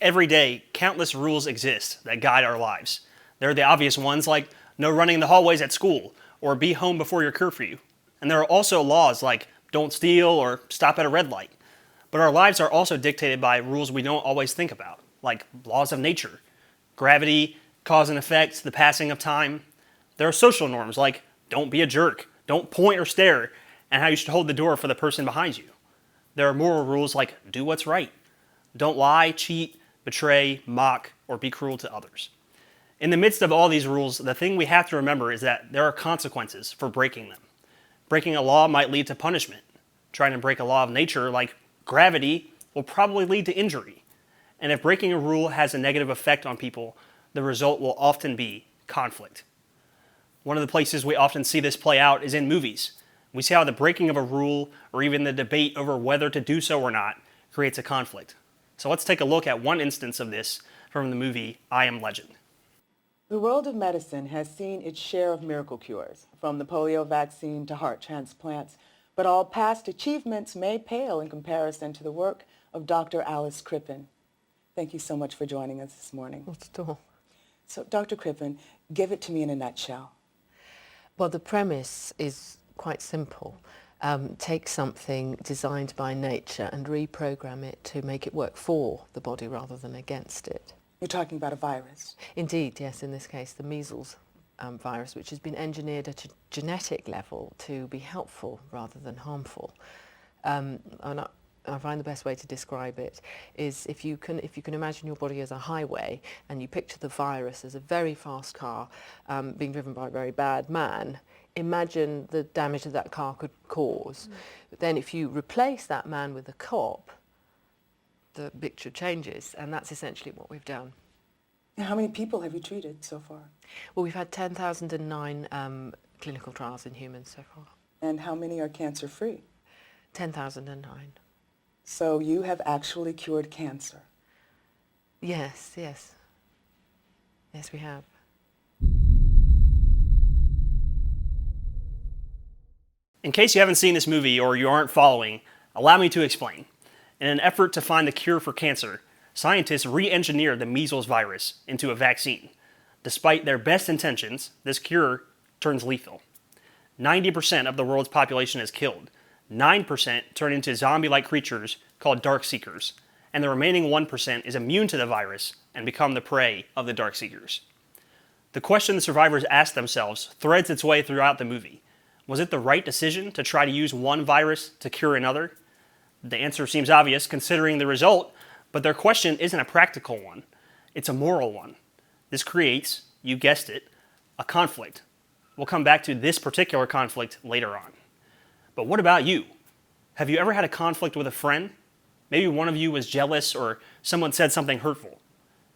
Every day, countless rules exist that guide our lives. There are the obvious ones like no running in the hallways at school or be home before your curfew. And there are also laws like don't steal or stop at a red light. But our lives are also dictated by rules we don't always think about, like laws of nature, gravity, cause and effect, the passing of time. There are social norms like don't be a jerk, don't point or stare, and how you should hold the door for the person behind you. There are moral rules like do what's right, don't lie, cheat, betray, mock, or be cruel to others. In the midst of all these rules, the thing we have to remember is that there are consequences for breaking them. Breaking a law might lead to punishment. Trying to break a law of nature, like gravity, will probably lead to injury. And if breaking a rule has a negative effect on people, the result will often be conflict. One of the places we often see this play out is in movies. We see how the breaking of a rule, or even the debate over whether to do so or not, creates a conflict. So let's take a look at one instance of this from the movie I Am Legend. The world of medicine has seen its share of miracle cures, from the polio vaccine to heart transplants, but all past achievements may pale in comparison to the work of Dr. Alice Crippen. Thank you so much for joining us this morning. Not at all. So, Dr. Crippen, give it to me in a nutshell. Well, the premise is quite simple. Take something designed by nature and reprogram it to make it work for the body rather than against it. You're talking about a virus. Indeed, yes, in this case, the measles virus, which has been engineered at a genetic level to be helpful rather than harmful. And I find the best way to describe it is if you can imagine your body as a highway and you picture the virus as a very fast car being driven by a very bad man, imagine the damage that car could cause. But then if you replace that man with a cop, the picture changes, and that's essentially what we've done. How many people have you treated so far? Well, we've had 10,009 clinical trials in humans so far. And how many are cancer-free? 10,009. So you have actually cured cancer? Yes. Yes, we have. In case you haven't seen this movie or you aren't following, allow me to explain. In an effort to find the cure for cancer, scientists re-engineered the measles virus into a vaccine. Despite their best intentions, this cure turns lethal. 90% of the world's population is killed. 9% turn into zombie-like creatures called dark seekers, and the remaining 1% is immune to the virus and become the prey of the dark seekers. The question the survivors asked themselves threads its way throughout the movie. Was it the right decision to try to use one virus to cure another? The answer seems obvious considering the result, but their question isn't a practical one. It's a moral one. This creates, you guessed it, a conflict. We'll come back to this particular conflict later on. But what about you? Have you ever had a conflict with a friend? Maybe one of you was jealous or someone said something hurtful.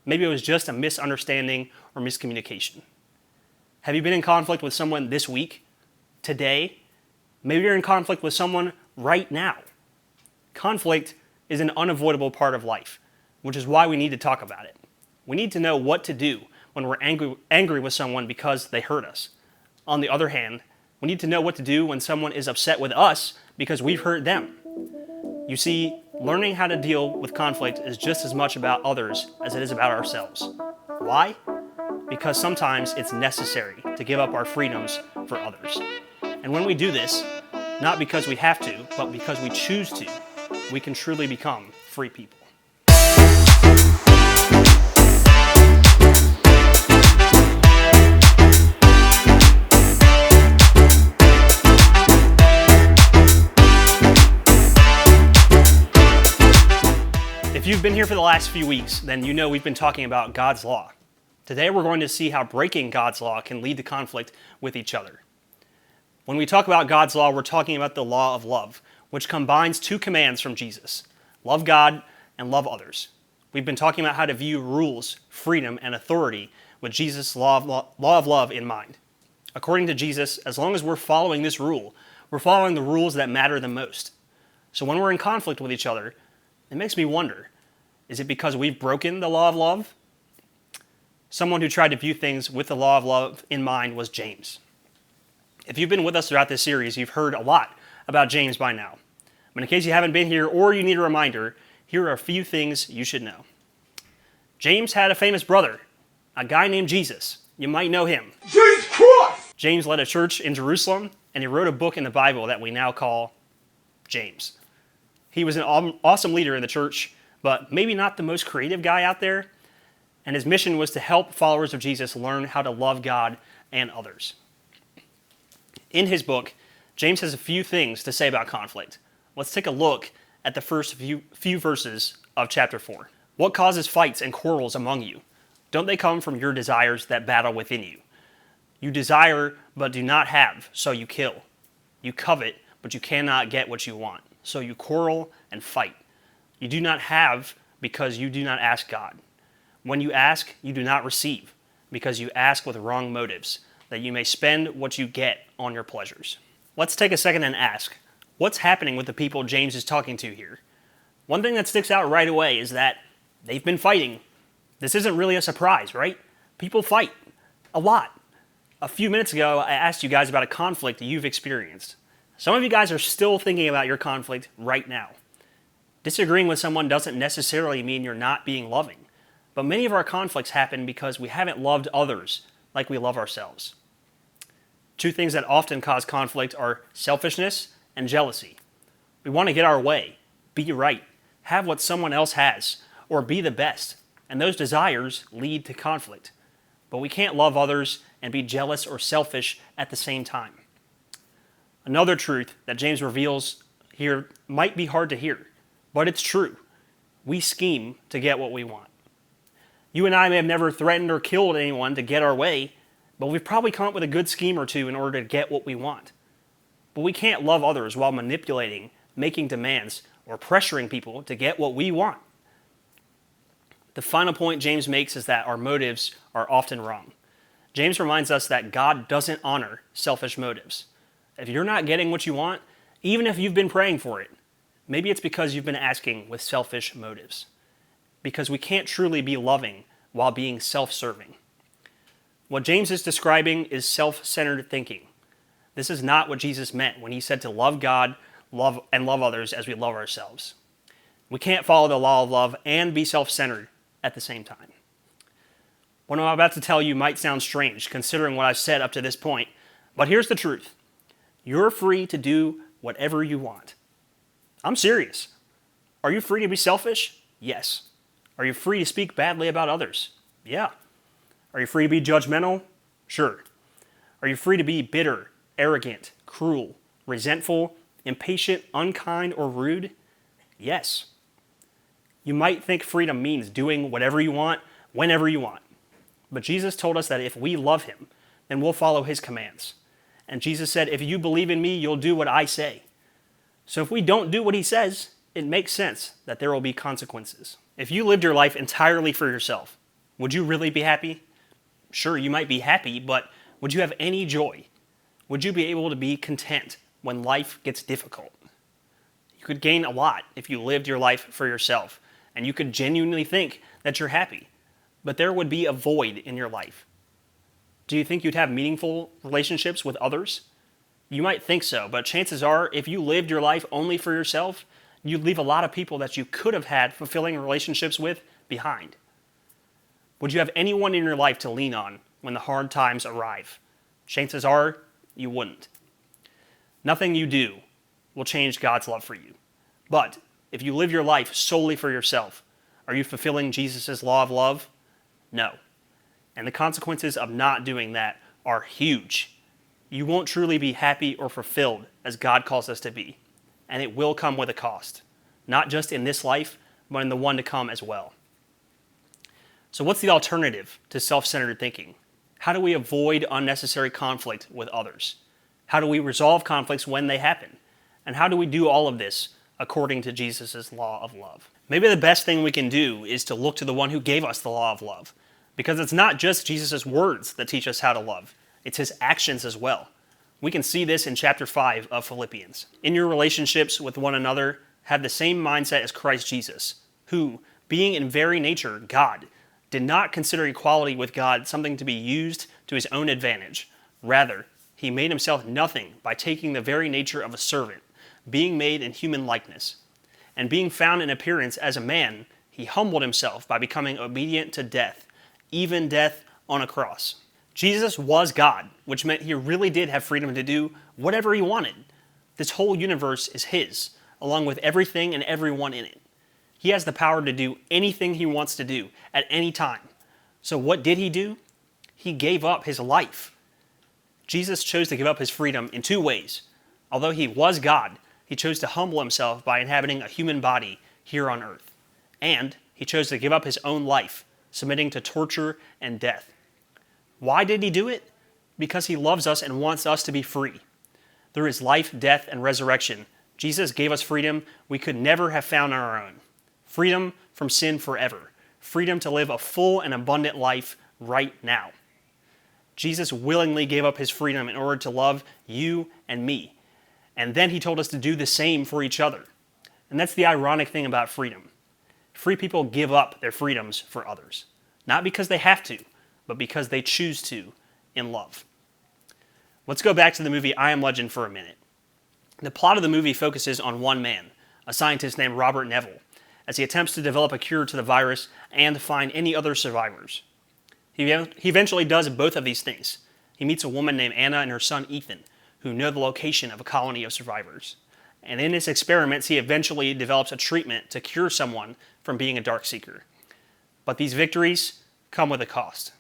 Maybe it was just a misunderstanding or miscommunication. Have you been in conflict with someone this week? Today? Maybe you're in conflict with someone right now. Conflict is an unavoidable part of life, which is why we need to talk about it. We need to know what to do when we're angry with someone because they hurt us. On the other hand, we need to know what to do when someone is upset with us because we've hurt them. You see, learning how to deal with conflict is just as much about others as it is about ourselves. Why? Because sometimes it's necessary to give up our freedoms for others. And when we do this, not because we have to, but because we choose to, we can truly become free people. If you've been here for the last few weeks, then you know we've been talking about God's law. Today we're going to see how breaking God's law can lead to conflict with each other. When we talk about God's law, we're talking about the law of love, which combines two commands from Jesus: love God and love others. We've been talking about how to view rules, freedom, and authority with Jesus' law of love in mind. According to Jesus, as long as we're following this rule, we're following the rules that matter the most. So when we're in conflict with each other, it makes me wonder, is it because we've broken the law of love? Someone who tried to view things with the law of love in mind was James. If you've been with us throughout this series, you've heard a lot about James by now. But in case you haven't been here or you need a reminder, here are a few things you should know. James had a famous brother, a guy named Jesus. You might know him. Jesus Christ! James led a church in Jerusalem, and he wrote a book in the Bible that we now call James. He was an awesome leader in the church, but maybe not the most creative guy out there, and his mission was to help followers of Jesus learn how to love God and others. In his book, James has a few things to say about conflict. Let's take a look at the first few verses of chapter 4. What causes fights and quarrels among you? Don't they come from your desires that battle within you? You desire, but do not have, so you kill. You covet, but you cannot get what you want, so you quarrel and fight. You do not have because you do not ask God. When you ask, you do not receive, because you ask with wrong motives, that you may spend what you get on your pleasures. Let's take a second and ask, what's happening with the people James is talking to here? One thing that sticks out right away is that they've been fighting. This isn't really a surprise, right? People fight a lot. A few minutes ago, I asked you guys about a conflict that you've experienced. Some of you guys are still thinking about your conflict right now. Disagreeing with someone doesn't necessarily mean you're not being loving, but many of our conflicts happen because we haven't loved others like we love ourselves. Two things that often cause conflict are selfishness and jealousy. We want to get our way, be right, have what someone else has, or be the best, and those desires lead to conflict. But we can't love others and be jealous or selfish at the same time. Another truth that James reveals here might be hard to hear, but it's true. We scheme to get what we want. You and I may have never threatened or killed anyone to get our way, but we've probably come up with a good scheme or two in order to get what we want. But we can't love others while manipulating, making demands, or pressuring people to get what we want. The final point James makes is that our motives are often wrong. James reminds us that God doesn't honor selfish motives. If you're not getting what you want, even if you've been praying for it, maybe it's because you've been asking with selfish motives. Because we can't truly be loving while being self-serving. What James is describing is self-centered thinking. This is not what Jesus meant when he said to love God, love others as we love ourselves. We can't follow the law of love and be self-centered at the same time. What I'm about to tell you might sound strange considering what I've said up to this point, but here's the truth. You're free to do whatever you want. I'm serious. Are you free to be selfish? Yes. Are you free to speak badly about others? Yeah. Are you free to be judgmental? Sure. Are you free to be bitter, arrogant, cruel, resentful, impatient, unkind, or rude? Yes. You might think freedom means doing whatever you want, whenever you want. But Jesus told us that if we love him, then we'll follow his commands. And Jesus said, if you believe in me, you'll do what I say. So if we don't do what he says, it makes sense that there will be consequences. If you lived your life entirely for yourself, would you really be happy? Sure, you might be happy, but would you have any joy? Would you be able to be content when life gets difficult? You could gain a lot if you lived your life for yourself, and you could genuinely think that you're happy, but there would be a void in your life. Do you think you'd have meaningful relationships with others? You might think so, but chances are, if you lived your life only for yourself, you'd leave a lot of people that you could have had fulfilling relationships with behind. Would you have anyone in your life to lean on when the hard times arrive? Chances are, you wouldn't. Nothing you do will change God's love for you. But if you live your life solely for yourself, are you fulfilling Jesus' law of love? No. And the consequences of not doing that are huge. You won't truly be happy or fulfilled as God calls us to be. And it will come with a cost. Not just in this life, but in the one to come as well. So what's the alternative to self-centered thinking? How do we avoid unnecessary conflict with others? How do we resolve conflicts when they happen? And how do we do all of this according to Jesus' law of love? Maybe the best thing we can do is to look to the one who gave us the law of love. Because it's not just Jesus' words that teach us how to love. It's his actions as well. We can see this in chapter 5 of Philippians. In your relationships with one another, have the same mindset as Christ Jesus, who, being in very nature God, did not consider equality with God something to be used to his own advantage. Rather, he made himself nothing by taking the very nature of a servant, being made in human likeness. And being found in appearance as a man, he He humbled himself by becoming obedient to death, even death on a cross. Jesus was God, which meant he really did have freedom to do whatever he wanted. This whole universe is his, along with everything and everyone in it. He has the power to do anything he wants to do at any time. So what did he do? He gave up his life. Jesus chose to give up his freedom in two ways. Although he was God, he chose to humble himself by inhabiting a human body here on earth. And he chose to give up his own life, submitting to torture and death. Why did he do it? Because he loves us and wants us to be free. Through his life, death, and resurrection, Jesus gave us freedom we could never have found on our own. Freedom from sin forever. Freedom to live a full and abundant life right now. Jesus willingly gave up his freedom in order to love you and me. And then he told us to do the same for each other. And that's the ironic thing about freedom. Free people give up their freedoms for others. Not because they have to, but because they choose to in love. Let's go back to the movie I Am Legend for a minute. The plot of the movie focuses on one man, a scientist named Robert Neville, as he attempts to develop a cure to the virus and find any other survivors. He eventually does both of these things. He meets a woman named Anna and her son Ethan, who know the location of a colony of survivors. And in his experiments, he eventually develops a treatment to cure someone from being a dark seeker. But these victories come with a cost.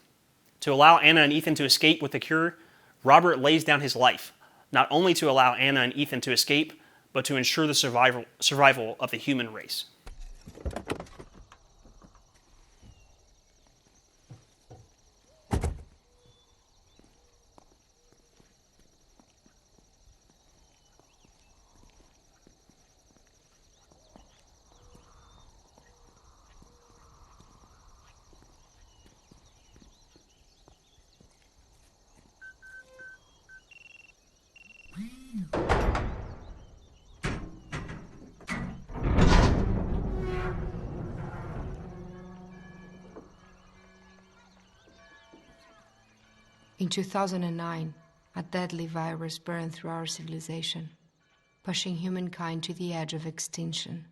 To allow Anna and Ethan to escape with the cure, Robert lays down his life, not only to allow Anna and Ethan to escape, but to ensure the survival of the human race. In 2009, a deadly virus burned through our civilization, pushing humankind to the edge of extinction.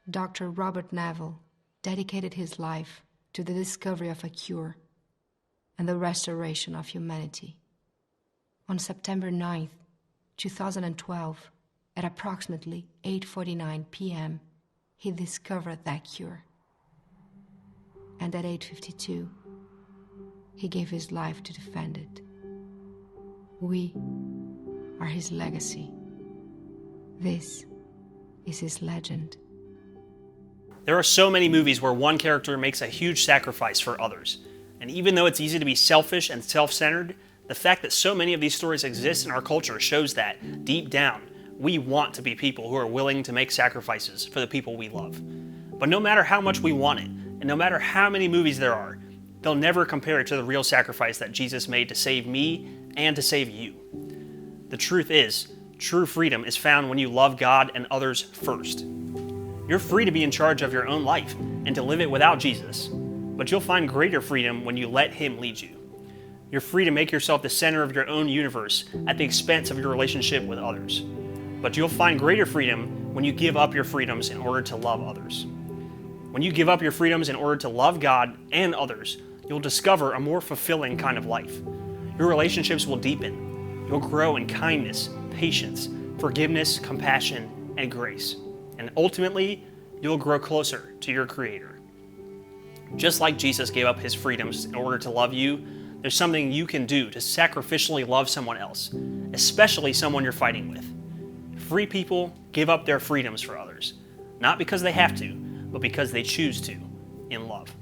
Dr. Robert Neville dedicated his life to the discovery of a cure and the restoration of humanity. On September 9th, 2012, at approximately 8:49 p.m., he discovered that cure. And at 8:52, he gave his life to defend it. We are his legacy. This is his legend. There are so many movies where one character makes a huge sacrifice for others. And even though it's easy to be selfish and self-centered, the fact that so many of these stories exist in our culture shows that, deep down, we want to be people who are willing to make sacrifices for the people we love. But no matter how much we want it, and no matter how many movies there are, they'll never compare to the real sacrifice that Jesus made to save me and to save you. The truth is, true freedom is found when you love God and others first. You're free to be in charge of your own life and to live it without Jesus, but you'll find greater freedom when you let Him lead you. You're free to make yourself the center of your own universe at the expense of your relationship with others, but you'll find greater freedom when you give up your freedoms in order to love others. When you give up your freedoms in order to love God and others, you'll discover a more fulfilling kind of life. Your relationships will deepen. You'll grow in kindness, patience, forgiveness, compassion, and grace. And ultimately, you'll grow closer to your Creator. Just like Jesus gave up His freedoms in order to love you, there's something you can do to sacrificially love someone else, especially someone you're fighting with. Free people give up their freedoms for others, not because they have to, but because they choose to, in love.